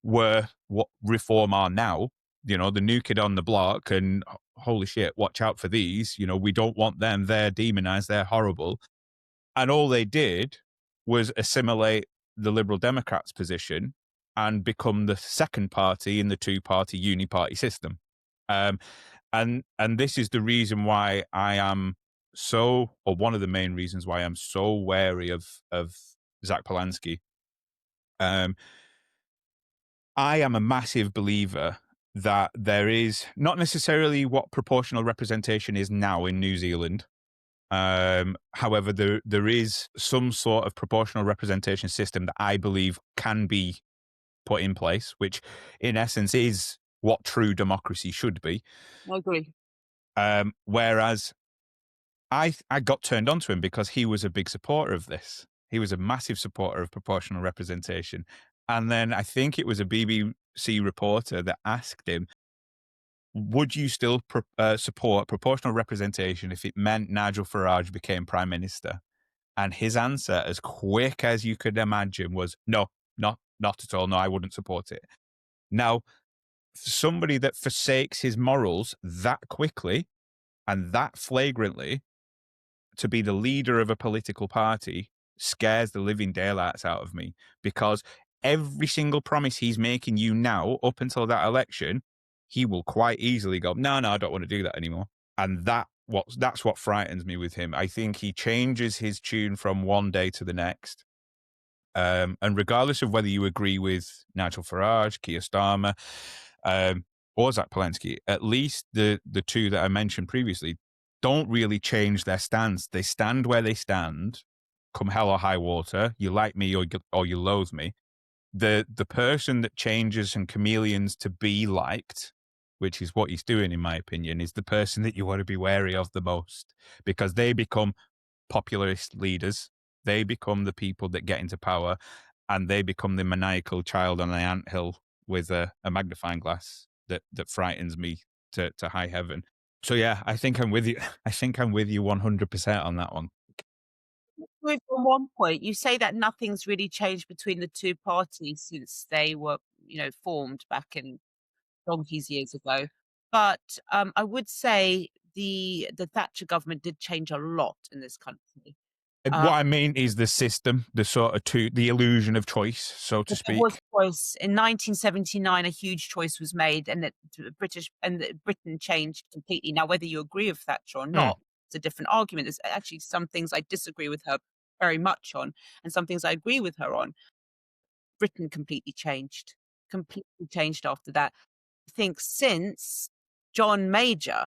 were what Reform are now, the new kid on the block, and holy shit, watch out for these. We don't want them. They're demonized. They're horrible. And all they did was assimilate the Liberal Democrats' position and become the second party in the two-party uni-party system. And this is the reason why I am or one of the main reasons why I'm so wary of Zach Polanski. I am a massive believer that there is not necessarily what proportional representation is now in New Zealand. However, there is some sort of proportional representation system that I believe can be put in place, which in essence is what true democracy should be. I agree. Whereas I got turned on to him because he was a big supporter of this. He was a massive supporter of proportional representation. And then I think it was a BBC reporter that asked him, would you still support proportional representation if it meant Nigel Farage became Prime Minister? And his answer, as quick as you could imagine, was no, not at all. No, I wouldn't support it. Now, somebody that forsakes his morals that quickly and that flagrantly to be the leader of a political party scares the living daylights out of me, because every single promise he's making you now up until that election, he will quite easily go, no, I don't want to do that anymore. And that's what frightens me with him. I think he changes his tune from one day to the next. And regardless of whether you agree with Nigel Farage, Keir Starmer, or Zach Polanski, at least the two that I mentioned previously don't really change their stance. They stand where they stand, come hell or high water. You like me or you loathe me. The person that changes and chameleons to be liked, which is what he's doing, in my opinion, is the person that you want to be wary of the most, because they become popularist leaders. They become the people that get into power, and they become the maniacal child on an anthill with a magnifying glass that frightens me to high heaven. So yeah, I think I'm with you. I think I'm with you 100% on that one. With on one point, you say that nothing's really changed between the two parties since they were, formed back in donkey's years ago. But I would say the Thatcher government did change a lot in this country. What I mean is the system, the illusion of choice, so to But there was speak. choice. In 1979, a huge choice was made, and Britain changed completely. Now, whether you agree with Thatcher or not, it's a different argument. There's actually some things I disagree with her very much on, and some things I agree with her on. Britain completely changed after that. I think since John Major,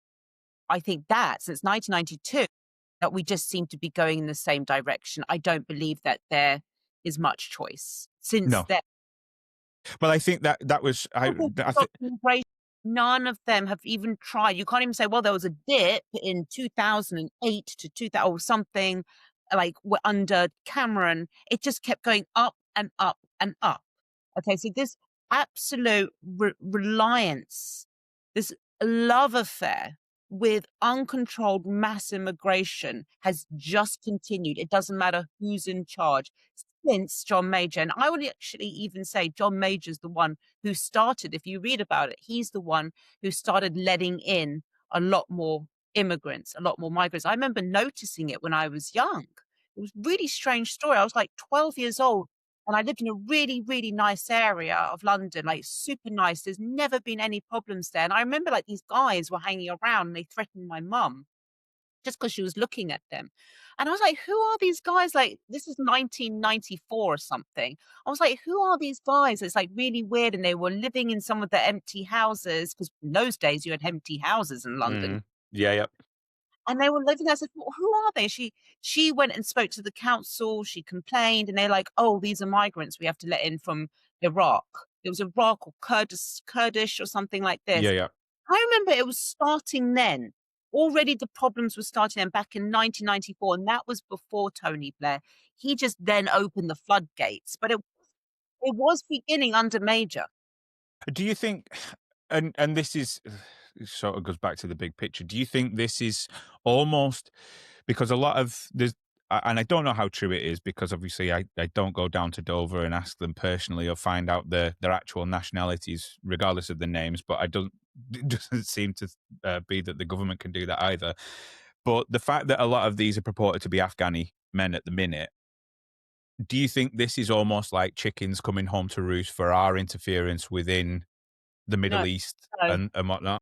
I think that since 1992, that we just seem to be going in the same direction. I don't believe that there is much choice since No. then. Well, I think that was None of them have even tried. You can't even say, well, there was a dip in 2008 to 2000 or something like under Cameron. It just kept going up and up and up. Okay, so this absolute reliance, this love affair with uncontrolled mass immigration has just continued. It doesn't matter who's in charge since John Major. And I would actually even say John Major's the one who started, if you read about it, he's the one who started letting in a lot more immigrants, a lot more migrants. I remember noticing it when I was young. It was a really strange story. I was like 12 years old. And I lived in a really, really nice area of London, like super nice. There's never been any problems there. And I remember like these guys were hanging around and they threatened my mum just because she was looking at them. And I was like, who are these guys? Like, this is 1994 or something. I was like, who are these guys? It's like really weird. And they were living in some of the empty houses, because in those days you had empty houses in London. Yeah. And they were living there. I said, well, who are they? She went and spoke to the council. She complained, and they're like, oh, these are migrants we have to let in from Iraq. It was Iraq or Kurdish or something like this. Yeah. I remember it was starting then. Already the problems were starting then back in 1994, and that was before Tony Blair. He just then opened the floodgates, but it was beginning under Major. Do you think, and this is it sort of goes back to the big picture. Do you think this is almost because a lot of there's and I don't know how true it is because obviously I don't go down to Dover and ask them personally or find out their actual nationalities regardless of the names, but I don't it doesn't seem to be that the government can do that either. But the fact that a lot of these are purported to be Afghani men at the minute, do you think this is almost like chickens coming home to roost for our interference within the No, Middle East no. and whatnot?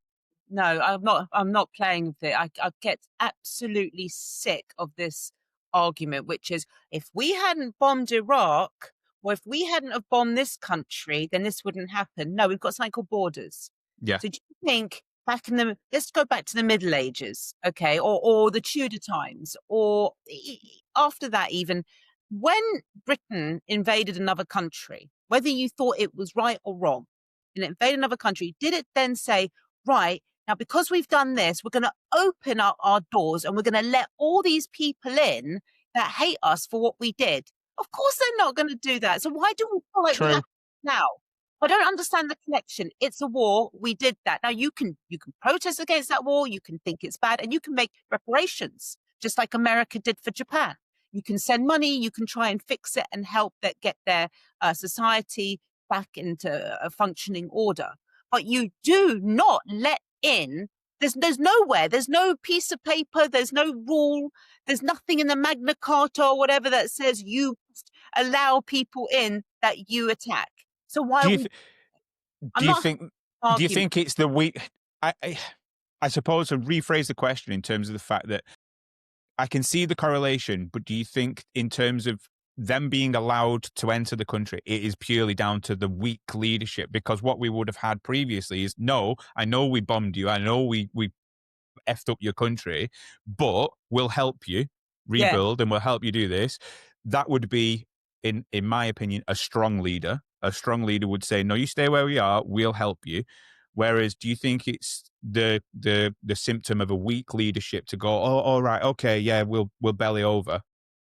No, I'm not playing with it. I get absolutely sick of this argument, which is if we hadn't bombed Iraq, or if we hadn't have bombed this country, then this wouldn't happen. No, we've got something called borders. Yeah, So do you think back in the let's go back to the Middle Ages, okay, or the Tudor times, or after that even, when Britain invaded another country, whether you thought it was right or wrong, and it invaded another country, did it then say, right, now, because we've done this, we're going to open up our doors and we're going to let all these people in that hate us for what we did? Of course, they're not going to do that. So why do we feel like we have true. now? I don't understand the connection. It's a war. We did that. Now you can protest against that war. You can think it's bad, and you can make reparations, just like America did for Japan. You can send money. You can try and fix it and help that get their society back into a functioning order. But you do not let in. There's nowhere, there's no piece of paper, there's no rule, there's nothing in the Magna Carta or whatever that says you must allow people in that you attack. So why Do are you we? th- I'm do you not think do you arguing. think it's the weak? I suppose to rephrase the question in terms of the fact that I can see the correlation, but do you think in terms of them being allowed to enter the country, it is purely down to the weak leadership? Because what we would have had previously is no, I know we bombed you, I know we effed up your country, but we'll help you Yeah, rebuild and we'll help you do this. That would be, in my opinion, a strong leader. A strong leader would say, no, you stay where we are, we'll help you. Whereas, do you think it's the symptom of a weak leadership to go, oh, all right, okay, yeah, we'll belly over?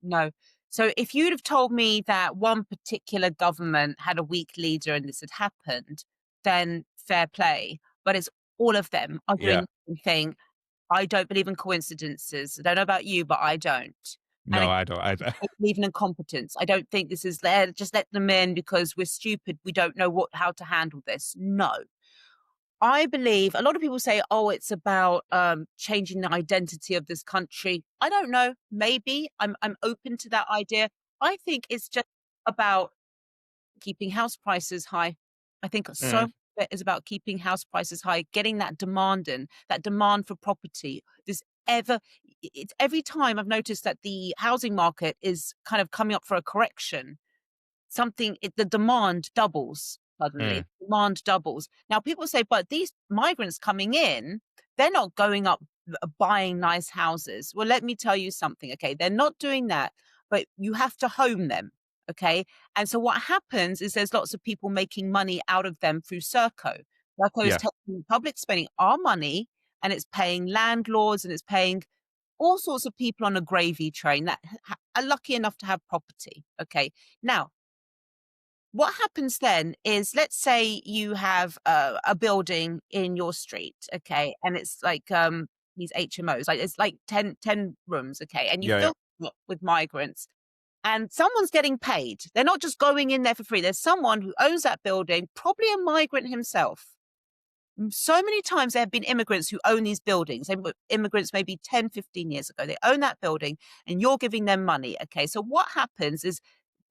no. So if you'd have told me that one particular government had a weak leader and this had happened, then fair play. But it's all of them are doing Yeah, the same thing. I don't believe in coincidences. I don't know about you, but I don't. And no, I don't either. I believe in incompetence. I don't think this is just let them in because we're stupid. We don't know how to handle this. No. I believe a lot of people say, oh, it's about changing the identity of this country. I don't know. Maybe I'm open to that idea. I think it's just about keeping house prices high. I think so Mm, much of it is about keeping house prices high, getting that demand in, that demand for property. This ever it's every time I've noticed that the housing market is kind of coming up for a correction, the demand doubles suddenly. mm, Demand doubles. Now people say, but these migrants coming in, they're not going up buying nice houses. Well, let me tell you something, okay? They're not doing that, but you have to home them, okay? And so what happens is there's lots of people making money out of them through Serco. Serco is yeah, taking the public spending our money and it's paying landlords and it's paying all sorts of people on a gravy train that are lucky enough to have property. Okay. Now, what happens then is, let's say you have a building in your street, okay, and it's like these HMOs, like it's like ten rooms, okay, and you yeah, yeah. fill them up with migrants, and someone's getting paid. They're not just going in there for free. There's someone who owns that building, probably a migrant himself. So many times there have been immigrants who own these buildings. They were immigrants maybe 10, 15 years ago. They own that building and you're giving them money. Okay. So what happens is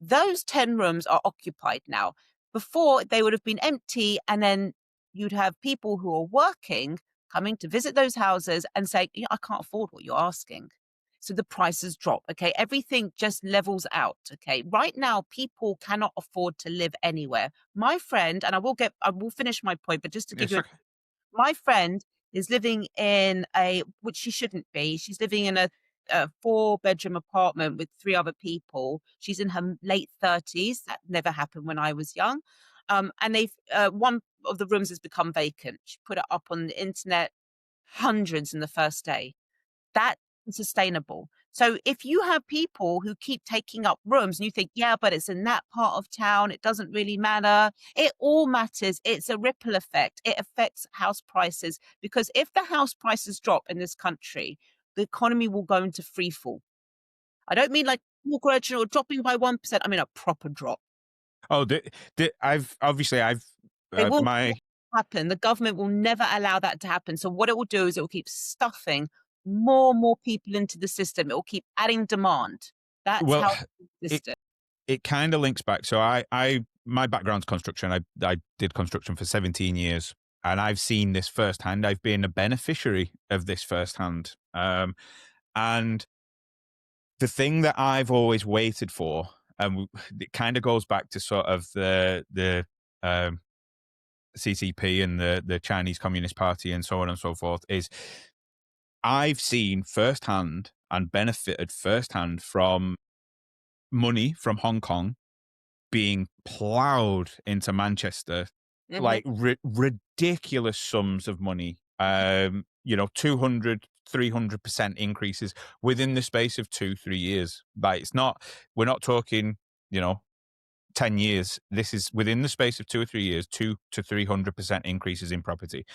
those 10 rooms are occupied now. Before they would have been empty, and then you'd have people who are working coming to visit those houses and say, I can't afford what you're asking. So the prices drop. Okay. Everything just levels out. Okay. Right now, people cannot afford to live anywhere. My friend, and I will finish my point, but just to give It's you okay. my friend is living in which she shouldn't be. She's living in a four-bedroom apartment with three other people. She's in her late 30s. That never happened when I was young. And one of the rooms has become vacant. She put it up on the internet, hundreds in the first day. That is sustainable. So if you have people who keep taking up rooms and you think, yeah, but it's in that part of town, it doesn't really matter. It all matters. It's a ripple effect. It affects house prices because if the house prices drop in this country, the economy will go into free fall. I don't mean like small correction or dropping by 1%. I mean a proper drop. Oh, I've They will my happen. The government will never allow that to happen. So what it will do is it will keep stuffing more and more people into the system. It will keep adding demand. That's well, how the it system. it kind of links back. So I my background's construction. I did construction for 17 years, and I've seen this firsthand. I've been a beneficiary of this firsthand. And the thing that I've always waited for, and it kind of goes back to sort of the um, CCP and the Chinese Communist Party and so on and so forth, is I've seen firsthand and benefited firsthand from money from Hong Kong being plowed into Manchester, Mhm. like ridiculous sums of money. 200, 300% increases within the space of 2-3 years. Like we're not talking, 10 years. This is within the space of 2 or 3 years, 200 to 300% increases in property.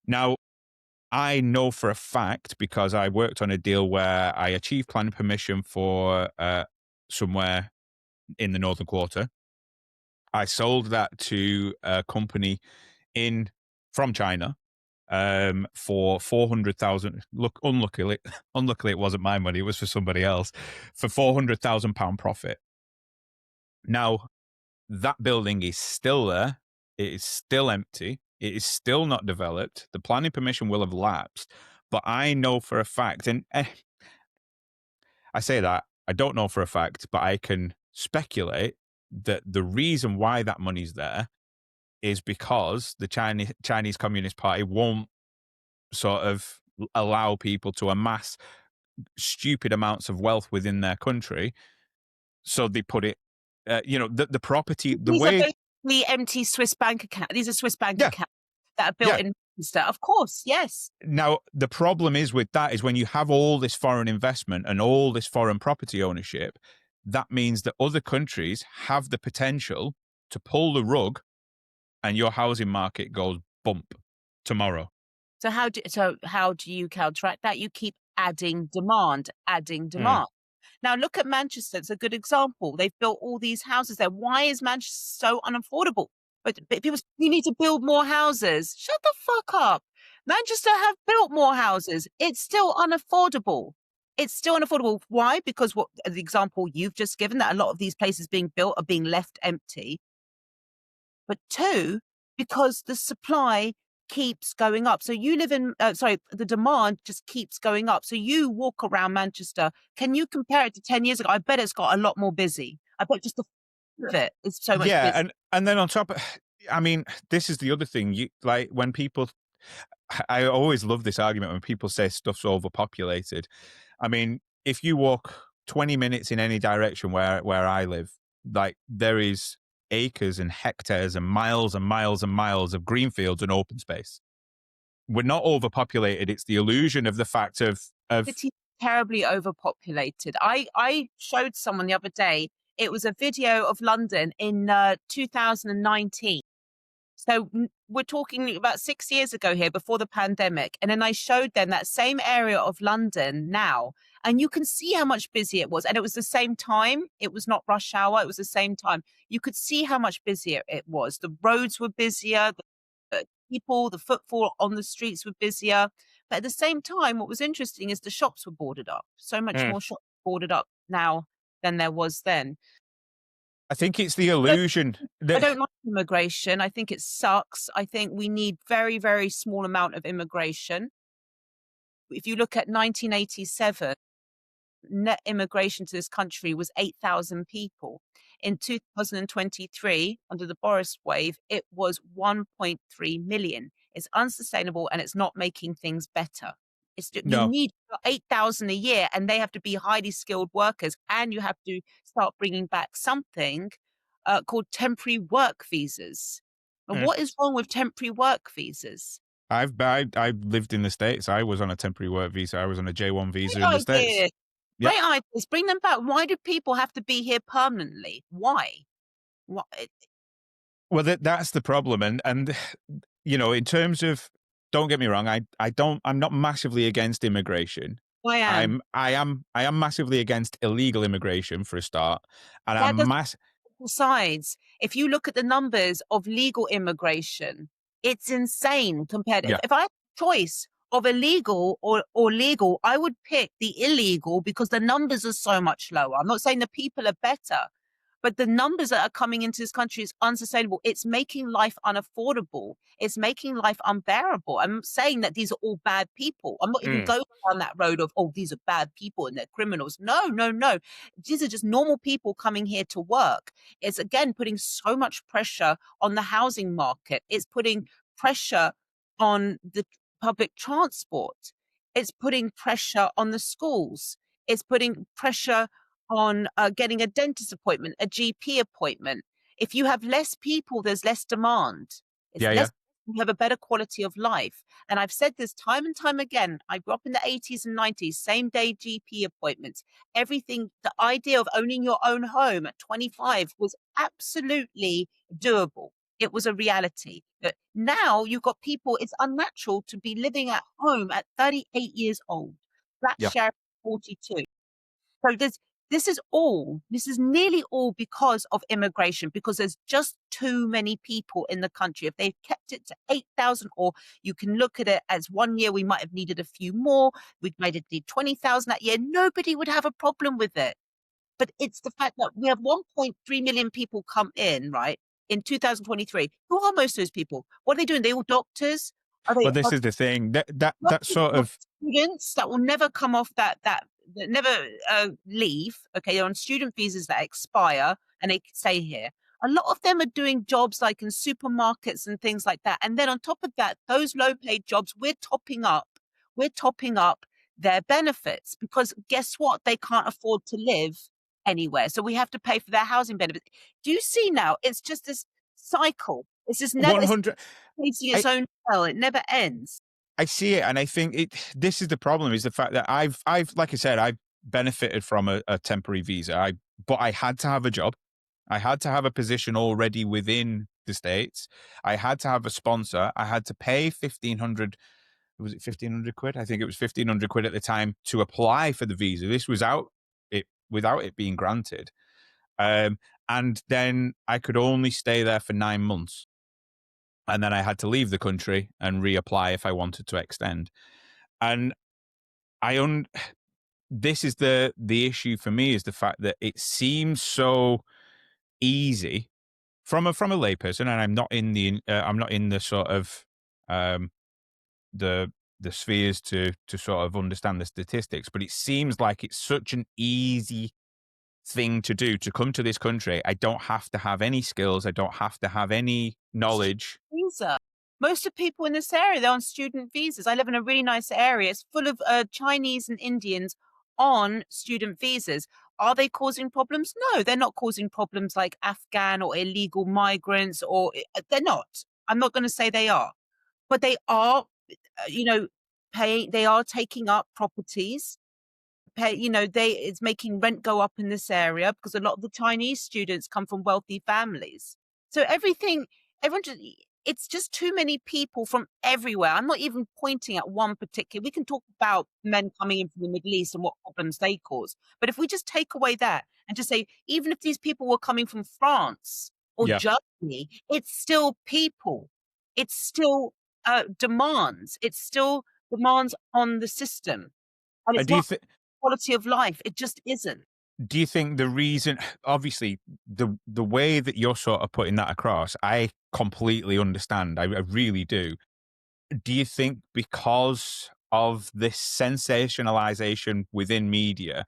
Now, I know for a fact because I worked on a deal where I achieved planning permission for somewhere in the Northern Quarter. I sold that to a company in from China for 400,000. Look, unluckily, it wasn't my money; it was for somebody else for £400,000 profit. Now that building is still there; it is still empty. It is still not developed. The planning permission will have lapsed, but I know for a fact, and I say that I don't know for a fact, but I can speculate that the reason why that money's there is because the Chinese Communist Party won't sort of allow people to amass stupid amounts of wealth within their country. So they put it, the property, the These are way. basically empty Swiss bank accounts. These are Swiss bank Yeah, accounts that are built yeah. in Manchester. Of course, yes. Now, the problem is with that is when you have all this foreign investment and all this foreign property ownership, that means that other countries have the potential to pull the rug and your housing market goes bump tomorrow. So how do you counteract that? You keep adding demand, adding Mm. demand. Now look at Manchester, it's a good example. They've built all these houses there. Why is Manchester so unaffordable? But people say, "You need to build more houses." Shut the fuck up. Manchester have built more houses. It's still unaffordable. It's still unaffordable. Why? Because what the example you've just given, that a lot of these places being built are being left empty. But two, because the supply keeps going up. So you live in, the demand just keeps going up. So you walk around Manchester. Can you compare it to 10 years ago? I bet it's got a lot more busy. I bet just the of it is so much Yeah, busy. and then on top, I mean, this is the other thing. You like when people, I always love this argument when people say stuff's overpopulated. I mean, if you walk 20 minutes in any direction where I live, like there is acres and hectares and miles and miles and miles of greenfields and open space. We're not overpopulated. It's the illusion of the fact of City's terribly overpopulated. I showed someone the other day, it was a video of London in 2019. So we're talking about 6 years ago here before the pandemic. And then I showed them that same area of London now. And you can see how much busy it was. And it was the same time. It was not rush hour. It was the same time. You could see how much busier it was. The roads were busier. The people, the footfall on the streets were busier. But at the same time, what was interesting is the shops were boarded up. So much Mm. more shops boarded up now than there was then. I think it's the illusion I that don't like immigration. I think it sucks. I think we need very, very small amount of immigration. If you look at 1987, net immigration to this country was 8,000 people. In 2023, under the Boris wave, it was 1.3 million. It's unsustainable and it's not making things better. You no. need 8,000 a year and they have to be highly skilled workers and you have to start bringing back something called temporary work visas. And Mm. what is wrong with temporary work visas? I lived in the States. I was on a temporary work visa. I was on a J1 visa Great in the States. idea. Yeah. Great ideas, bring them back. Why do people have to be here permanently? Why? Why? Well, that's the problem, and in terms of, don't get me wrong, I'm not massively against immigration. I am. I am massively against illegal immigration for a start, and That I'm does mass. sides. If you look at the numbers of legal immigration, it's insane compared. If, Yeah. if I had a choice of illegal or legal, I would pick the illegal because the numbers are so much lower. I'm not saying the people are better, but the numbers that are coming into this country is unsustainable. It's making life unaffordable. It's making life unbearable. I'm saying that these are all bad people. I'm not even Mm. going down that road of, oh, these are bad people and they're criminals. No, no, no. These are just normal people coming here to work. It's again putting so much pressure on the housing market. It's putting pressure on the public transport. It's putting pressure on the schools. It's putting pressure on getting a dentist appointment, a GP appointment. If you have less people, there's less demand. It's Yeah, yeah. less, you have a better quality of life. And I've said this time and time again. I grew up in the 80s and 90s, same day GP appointments. Everything, the idea of owning your own home at 25 was absolutely doable. It was a reality. But now you've got people, it's unnatural to be living at home at 38 years old. Flat Yeah. share 42. So this is nearly all because of immigration, because there's just too many people in the country. If they kept it to 8,000, or you can look at it as 1 year, we might have needed a few more. We might have needed 20,000 that year. Nobody would have a problem with it. But it's the fact that we have 1.3 million people come in, right, in 2023. Who are most of those people? What are they doing? They all doctors? Are they Well, this is the thing that sort of. students that will never come off that never leave? Okay, they're on student visas that expire and they stay here. A lot of them are doing jobs like in supermarkets and things like that. And then on top of that, those low paid jobs, we're topping up their benefits, because guess what? They can't afford to live anywhere. So we have to pay for their housing benefits. Do you see now? It's just this cycle. It's just never, it's 100. chasing I its own tail. It never ends. I see it, and I think this is the problem, is the fact that I've like I said, I've benefited from a temporary visa. But I had to have a job. I had to have a position already within the States. I had to have a sponsor. I had to pay 1,500. Was it 1,500 quid? I think it was 1,500 quid at the time to apply for the visa. This was without it being granted. And then I could only stay there for 9 months. And then I had to leave the country and reapply if I wanted to extend. And this is the issue for me, is the fact that it seems so easy from a layperson, and I'm not in the sort of um, the spheres to sort of understand the statistics, but it seems like it's such an easy thing to do, to come to this country. I don't have to have any skills. I don't have to have any knowledge. Visa. Most of people in this area, they're on student visas. I live in a really nice area. It's full of Chinese and Indians on student visas. Are they causing problems? No, they're not causing problems like Afghan or illegal migrants, or they're not. I'm not going to say they are, but they are, you know, paying, they are taking up properties. It's making rent go up in this area because a lot of the Chinese students come from wealthy families. So everyone just, it's just too many people from everywhere. I'm not even pointing at one particular. We can talk about men coming in from the Middle East and what problems they cause. But if we just take away that and just say, even if these people were coming from France or Yeah. Germany, it's still people. It's still demands. It's still demands on the system. And And it's not quality of life. It just isn't. do you think the reason, obviously, the way that you're sort of putting that across, I completely understand. I really do. Do you think because of this sensationalization within media,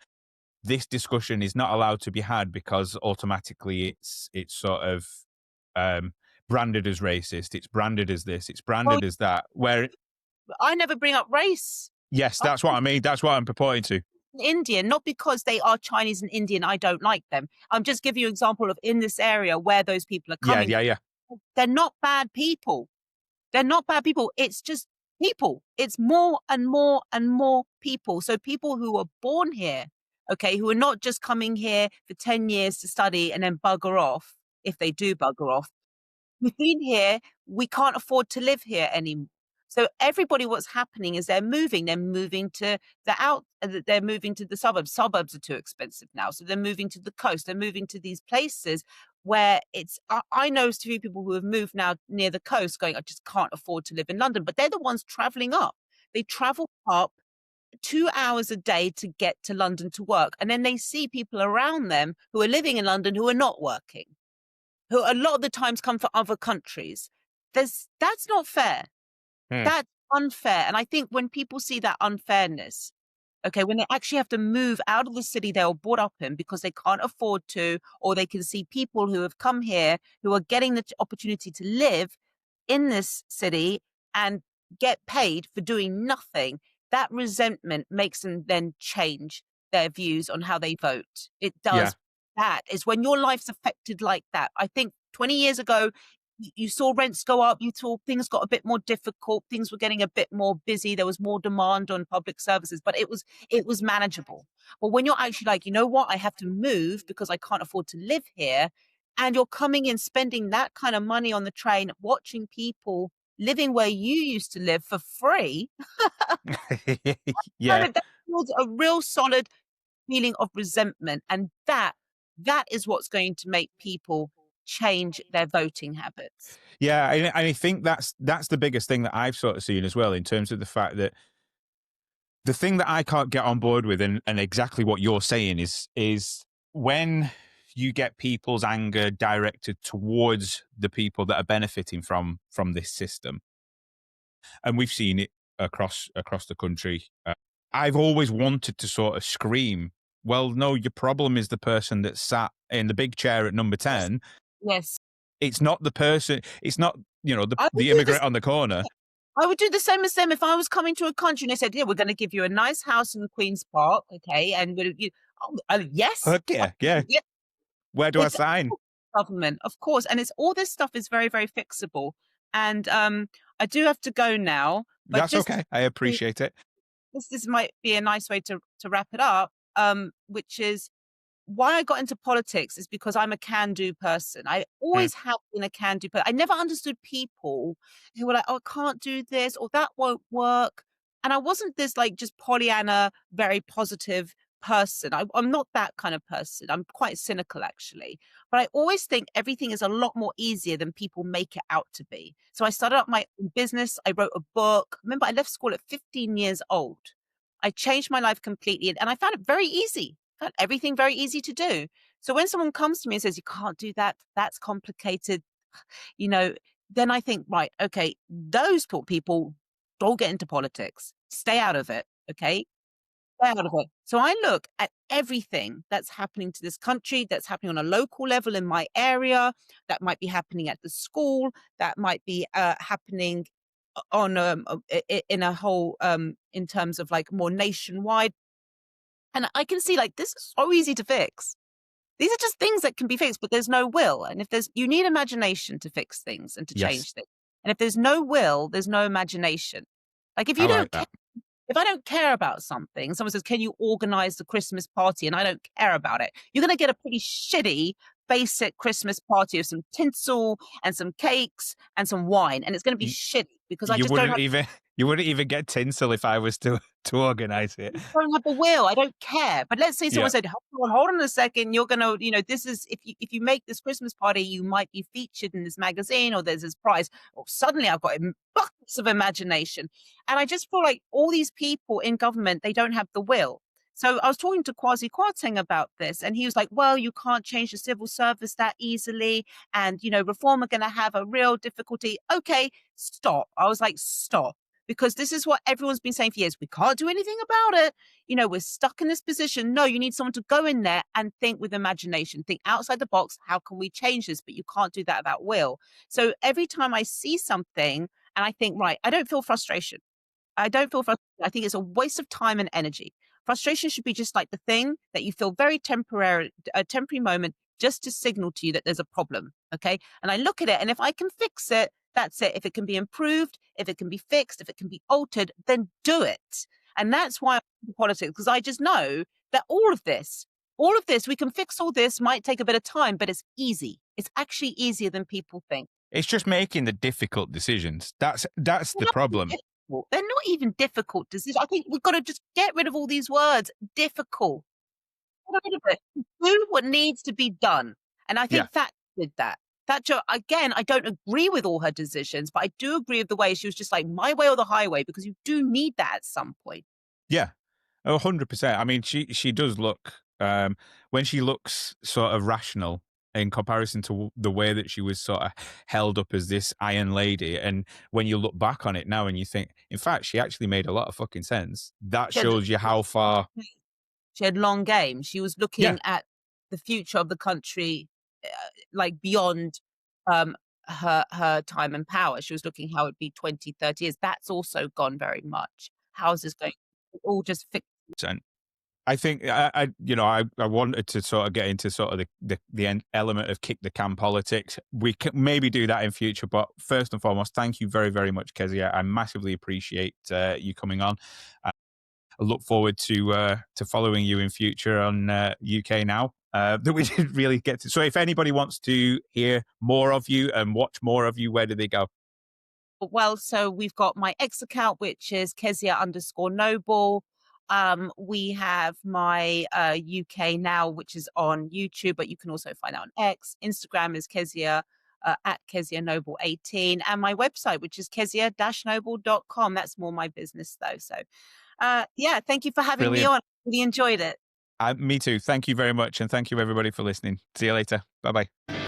this discussion is not allowed to be had because automatically it's sort of um, branded as racist, it's branded as this, it's Well, branded as that? Where, I never bring up race. yes, I'm that's what I mean. That's what I'm purporting to. Indian, not because they are Chinese and Indian, I don't like them. I'm just giving you an example of in this area where those people are Yeah, coming. yeah, yeah. They're not bad people. They're not bad people. It's just people. It's more and more and more people. So people who are born here, okay, who are not just coming here for 10 years to study and then bugger off, if they do bugger off. We've been here, we can't afford to live here anymore. So everybody, what's happening is they're moving. They're moving to the suburbs. Suburbs are too expensive now. So they're moving to the coast. They're moving to these places where I know a few people who have moved now near the coast going, I just can't afford to live in London. But they're the ones traveling up. They travel up 2 hours a day to get to London to work. And then they see people around them who are living in London who are not working, who a lot of the times come from other countries. That's not fair. Hmm. That's unfair. And I think when people see that unfairness, okay, when they actually have to move out of the city they were brought up in because they can't afford to, or they can see people who have come here who are getting the opportunity to live in this city and get paid for doing nothing, that resentment makes them then change their views on how they vote. It Yeah. does. That is when your life's affected like that. I think 20 years ago, you saw rents go up, you saw things got a bit more difficult, things were getting a bit more busy, there was more demand on public services, but it was manageable. But when you're actually like, you know what, I have to move because I can't afford to live here, and you're coming in spending that kind of money on the train, watching people living where you used to live for free, Yeah. that builds a real solid feeling of resentment, and that is what's going to make people change their voting habits. Yeah, and I think that's the biggest thing that I've sort of seen as well, in terms of the fact that the thing that I can't get on board with, and exactly what you're saying, is when you get people's anger directed towards the people that are benefiting from this system, and we've seen it across the country. I've always wanted to sort of scream, well, no, your problem is the person that sat in the big chair at number Yes. 10. Yes. It's not the person, it's not, I would the do this immigrant on the corner. I would do the same as them if I was coming to a country and they said, "Yeah, we're gonna give you a nice house in Queen's Park, okay, and we'll you." Yes. Heck yeah, yeah. Yeah, Where do I it's sign? government, of course, and it's all this stuff is very, very fixable. And, I do have to go now, but That's just okay. I appreciate it. this might be a nice way to wrap it up, which is why I got into politics is because I'm a can-do person. I Mm. always have been a can-do person. I never understood people who were like, "Oh, I can't do this," or "That won't work." And I wasn't this like just Pollyanna, very positive person. I'm not that kind of person. I'm quite cynical actually. But I always think everything is a lot more easier than people make it out to be. So I started up my own business. I wrote a book. Remember, I left school at 15 years old. I changed my life completely and I found it very easy. Found everything very easy to do. So when someone comes to me and says, you can't do that, that's complicated, you know, then I think, right, okay, those people don't get into politics. Stay out of it. Okay. Stay out of it. So I look at everything that's happening to this country, that's happening on a local level in my area, that might be happening at the school, that might be happening on in a whole in terms of like more nationwide, and I can see like this is so easy to fix. These are just things that can be fixed, but there's no will. And if there's you need imagination to fix things and to Yes, change things, and if there's no will, there's no imagination. Like if I you like don't that. if I don't care about something, someone says, "Can you organize the Christmas party?" and I don't care about it, you're going to get a pretty shitty, basic Christmas party of some tinsel and some cakes and some wine, and it's going to be You, shitty because I you just don't wouldn't have even get tinsel if I was to organize it. don't have the will. I don't care. But let's say someone Yeah. said, hold on a second, you're gonna, this is if you make this Christmas party, you might be featured in this magazine or there's this prize. Or suddenly I've got buckets of imagination. And I just feel like all these people in government, they don't have the will. So I was talking to Kwasi Kwarteng about this, and he was like, well, you can't change the civil service that easily. And, reform are going to have a real difficulty. Okay, stop. I was like, stop. Because this is what everyone's been saying for years. We can't do anything about it. We're stuck in this position. No, you need someone to go in there and think with imagination, think outside the box. How can we change this? But you can't do that without will. So every time I see something and I think, right, I don't feel frustration. I don't feel frustrated. I think it's a waste of time and energy. Frustration should be just like the thing that you feel very temporary, a temporary moment, just to signal to you that there's a problem. Okay. And I look at it, and if I can fix it, that's it. If it can be improved, if it can be fixed, if it can be altered, then do it. And that's why I'm in politics, because I just know that all of this, we can fix all this, might take a bit of time, but it's easy. It's actually easier than people think. It's just making the difficult decisions. That's the problem. Difficult. They're not even difficult decisions. I think we've got to just get rid of all these words. Difficult. Get rid of it. Do what needs to be done. And I think Thatcher did that. Thatcher, again, I don't agree with all her decisions, but I do agree with the way she was just like, my way or the highway, because you do need that at some point. Yeah. 100%. I mean, she does look, when she looks sort of rational in comparison to the way that she was sort of held up as this iron lady. And when you look back on it now and you think, in fact, she actually made a lot of fucking sense. That shows you how far. She had long game. She was looking at the future of the country, like beyond her time and power. She was looking how it'd be 20, 30 years. That's also gone very much. How's this going? All just fixed. I think I wanted to sort of get into sort of the end element of kick the can politics. We can maybe do that in future, but first and foremost, thank you very, very much, Kezia. I massively appreciate you coming on. I look forward to following you in future on UK Now. That we didn't really get to. So if anybody wants to hear more of you and watch more of you, where do they go? Well, so we've got my X account, which is Kezia_Noble. We have my UK Now, which is on YouTube, but you can also find out on X. Instagram is Kezia at Kezia Noble 18, and my website, which is kezia-noble.com. That's more my business though. So thank you for having me on. Really enjoyed it. Me too. Thank you very much, and thank you everybody for listening. See you later. Bye bye.